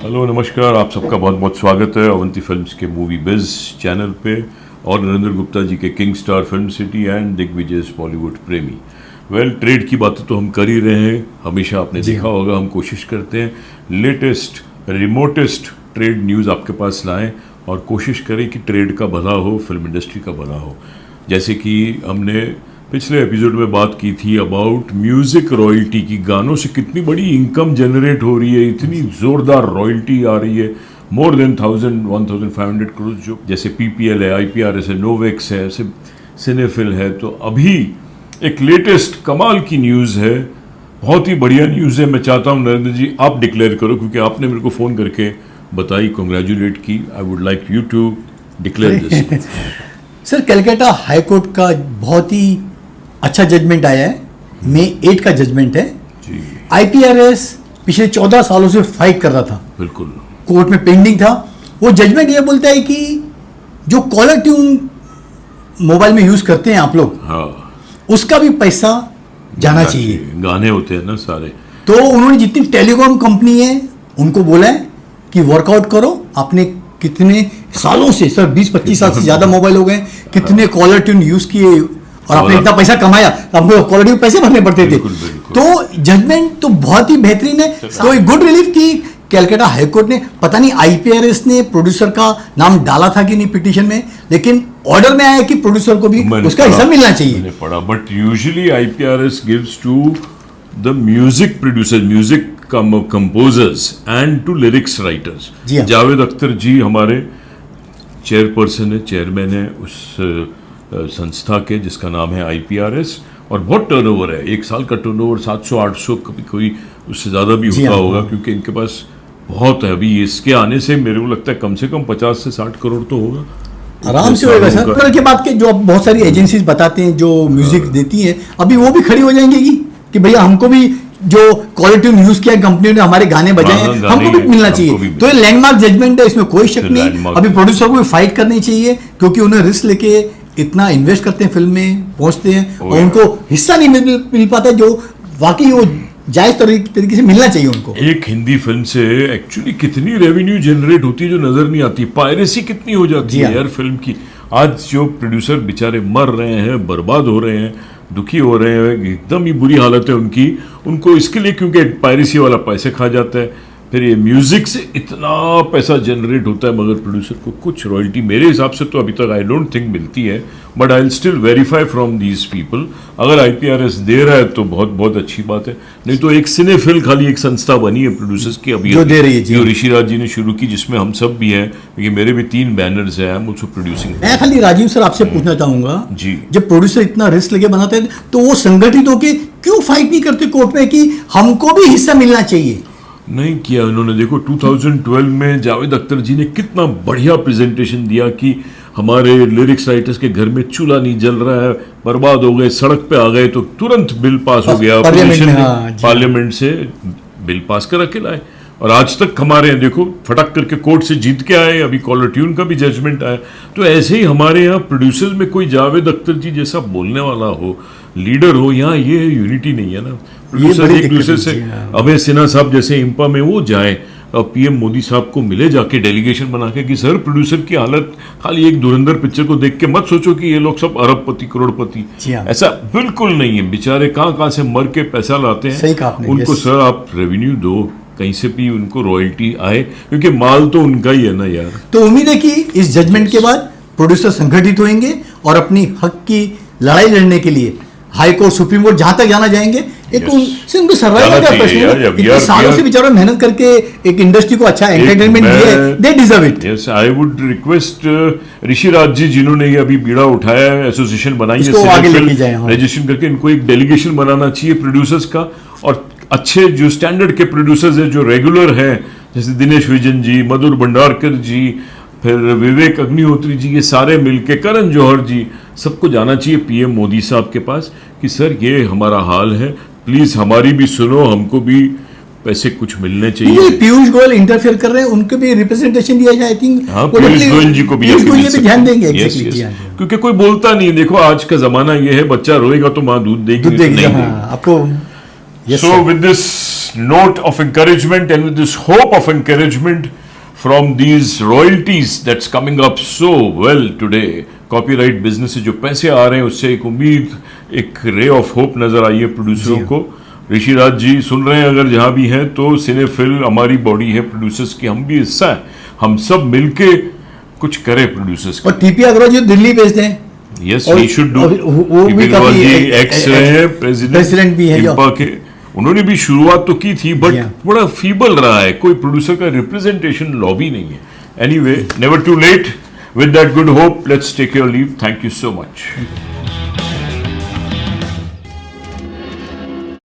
Hello नमस्कार, आप सबका बहुत बहुत स्वागत है अवंती फिल्म्स के मूवी बिज चैनल पे और नरेंद्र गुप्ता जी के King Star Film City and Digvijay Bollywood प्रेमी। ट्रेड की बातें तो हम कर ही रहे हैं, हमेशा आपने देखा होगा। हम कोशिश करते हैं लेटेस्ट रिमोटेस्ट ट्रेड न्यूज़ आपके पास लाएं और कोशिश करें कि ट्रेड का भला हो, फिल्म इंडस्ट्री का भला हो। जैसे कि हमने पिछले एपिसोड में बात की थी अबाउट म्यूज़िक रॉयल्टी की, गानों से कितनी बड़ी इनकम जनरेट हो रही है, इतनी ज़ोरदार रॉयल्टी आ रही है, मोर देन 1500 करोड़। जो जैसे PPL है, IPRS है, नोवेक्स है, ऐसे सिनेफिल है। तो अभी एक लेटेस्ट कमाल की न्यूज़ है, बहुत ही बढ़िया न्यूज़ है। मैं चाहता हूँ नरेंद्र जी आप डिक्लेयर करो, क्योंकि आपने मेरे को फ़ोन करके बताई, कॉन्ग्रेचुलेट की। I would like you to declare this. Sir, Calcutta high court का बहुत ही अच्छा जजमेंट आया है। May 8 का जजमेंट है। IPRS पिछले 14 सालों से फाइट कर रहा था, बिल्कुल कोर्ट में पेंडिंग था। वो जजमेंट ये बोलता है कि जो कॉलर ट्यून मोबाइल में यूज करते हैं आप लोग, हाँ, उसका भी पैसा जाना चाहिए। गाने होते हैं ना सारे। तो उन्होंने जितनी टेलीकॉम कंपनी है उनको बोला है कि वर्कआउट करो। आपने कितने सालों से, सर 20-25 साल से ज्यादा मोबाइल हो गए, कितने कॉलर ट्यून यूज किए और आपने इतना पैसा कमाया, आपको कॉलर ट्यून पैसे भरने पड़ते थे। तो जजमेंट तो बहुत ही बेहतरीन है। तो एक गुड रिलीफ की कलकत्ता हाईकोर्ट ने, पता नहीं IPRS ने प्रोड्यूसर का नाम डाला था कि नहीं पिटीशन में, लेकिन ऑर्डर में आया कि प्रोड्यूसर को भी उसका हिस्सा मिलना चाहिए। But usually IPRS gives to the music producer, music composers and to lyrics writers. Javed Akhtar ji हमारे चेयरपर्सन है, चेयरमैन है उस संस्था के जिसका नाम है IPRS, और बहुत टर्नओवर है। एक साल का टर्नओवर 700-800, कभी कोई उससे ज़्यादा भी होता होगा, क्योंकि इनके पास बहुत है। अभी इसके आने से मेरे को लगता है कम से कम 50 से 60 करोड़ तो होगा, आराम से होगा सर। कल के बाद के जो बहुत सारी एजेंसीज बताते हैं जो म्यूजिक देती हैं, अभी वो भी खड़ी हो जाएंगी कि भैया हमको भी जो क्वालिटी यूज किया कंपनी ने, हमारे गाने बजाए हैं, हमको भी मिलना चाहिए। तो ये लैंडमार्क जजमेंट है, इसमें कोई शक नहीं। अभी प्रोड्यूसर को भी फाइट करनी चाहिए, क्योंकि उन्हें रिस्क लेके इतना इन्वेस्ट करते हैं, फिल्म में पहुंचते हैं और उनको हिस्सा नहीं मिल पाता जो वाकई वो जायज तरीके से मिलना चाहिए उनको। एक हिंदी फिल्म से एक्चुअली कितनी रेवेन्यू जनरेट होती है जो नजर नहीं आती। पायरेसी कितनी हो जाती है यार फिल्म की। आज जो प्रोड्यूसर बेचारे मर रहे हैं, बर्बाद हो रहे हैं, दुखी हो रहे हैं, एकदम ही बुरी हालत है उनकी। उनको इसके लिए क्योंकि पायरेसी वाला पैसे खा जाता है, फिर ये म्यूजिक से इतना पैसा जनरेट होता है, मगर प्रोड्यूसर को कुछ रॉयल्टी मेरे हिसाब से तो अभी तक आई डोंट थिंक मिलती है। But I will still verify from these people. अगर IPRS दे रहा है तो बहुत बहुत अच्छी बात है, नहीं तो एक सिनेफिल खाली एक संस्था बनी है प्रोड्यूसर्स की अभी, जो दे रही है जो ऋषिराज जी ने शुरू की, जिसमें हम सब भी हैं, क्योंकि मेरे भी 3 बैनर्स हैं, हम उसको प्रोड्यूसिंग। मैं खाली राजीव सर आपसे पूछना चाहूंगा जी, जब प्रोड्यूसर इतना रिस्क लेके बनाते हैं तो वो संगठित होकर क्यों फाइट नहीं करते कोर्ट में कि हमको भी हिस्सा मिलना चाहिए? नहीं किया उन्होंने। देखो 2012 में जावेद अख्तर जी ने कितना बढ़िया प्रेजेंटेशन दिया कि हमारे लिरिक्स राइटर्स के घर में चूल्हा नहीं जल रहा है, बर्बाद हो गए, सड़क पे आ गए, तो तुरंत बिल पास हो गया, पार्लियामेंट से बिल पास कर के लाए, और आज तक हमारे यहाँ देखो फटक करके कोर्ट से जीत के आए। अभी कॉलर ट्यून का भी जजमेंट आया। तो ऐसे ही हमारे यहाँ प्रोड्यूसर्स में कोई जावेद अख्तर जी जैसा बोलने वाला हो, लीडर हो, यहाँ ये यूनिटी नहीं है ना। प्रोड्यूसर एक दूसरे से, अभय सिन्हा साहब जैसे इंपा में वो जाए और PM मोदी साहब को मिले जाके डेलीगेशन बना के कि सर प्रोड्यूसर की हालत, खाली एक धुरंधर पिक्चर को देख के मत सोचो कि ये लोग सब अरबपति करोड़पति, ऐसा बिल्कुल नहीं है। बेचारे कहाँ से मर के पैसा लाते हैं, उनको सर आप रेवेन्यू दो, कहीं से भी उनको रॉयल्टी आए, क्योंकि माल तो उनका ही है ना यार। तो उम्मीद है कि इस जजमेंट के बाद प्रोड्यूसर संगठित होंगे और अपनी हक की लड़ाई लड़ने के लिए हाई कोर्ट, सुप्रीम कोर्ट, जहां तक जाना जाएंगे। एक उनको सर्वाइवल का प्रश्न है, इतने सालों से बेचारों मेहनत करके एक इंडस्ट्री को अच्छा एंटरटेनमेंट दिया है, they deserve it. Yes, I would request Rishiraj ji, जिन्होंने ये अभी बीड़ा उठाया है, एसोसिएशन बनाई है, रजिस्ट्रेशन करके इनको एक डेलीगेशन बनाना चाहिए प्रोड्यूसर्स का, और अच्छे जो स्टैंडर्ड के प्रोड्यूसर्स हैं, जो रेगुलर हैं, जैसे दिनेश विजन जी, मधुर भंडारकर जी, फिर विवेक अग्निहोत्री जी, ये सारे मिलके, करण जौहर जी, सबको जाना चाहिए PM मोदी साहब के पास कि सर ये हमारा हाल है, प्लीज हमारी भी सुनो, हमको भी पैसे कुछ मिलने चाहिए। पीयूष गोयल इंटरफेयर कर रहे हैं, उनको भी रिप्रेजेंटेशन दिया जाए। आई थिंक पीयूष गोयल जी को भी ध्यान देंगे, क्योंकि कोई बोलता नहीं। देखो आज का जमाना ये है, बच्चा रोएगा तो माँ दूध देगी। आपको So with this note of encouragement and with this hope of encouragement from these royalties that's coming up so well today, copyright business से जो पैसे आ रहे हैं उससे एक उम्मीद, एक रे ऑफ होप नजर आई है प्रोड्यूसरों को। ऋषिराज जी सुन रहे हैं अगर जहां भी हैं तो सिनेफिल हमारी बॉडी है प्रोड्यूसर्स की, हम भी हिस्सा हैं, हम सब मिलके कुछ करें प्रोड्यूसर्स और टीपी अग्रवाल जी दिल्ली भेजते हैं। Yes we should do. वो भी काफी एक्स रहे हैं प्रेसिडेंट भी है इंपा के, उन्होंने भी शुरुआत तो की थी बट बड़ा फीबल रहा है, कोई प्रोड्यूसर का रिप्रेजेंटेशन लॉबी नहीं है। Anyway, never too late, with that good hope let's take your leave. Thank you so much.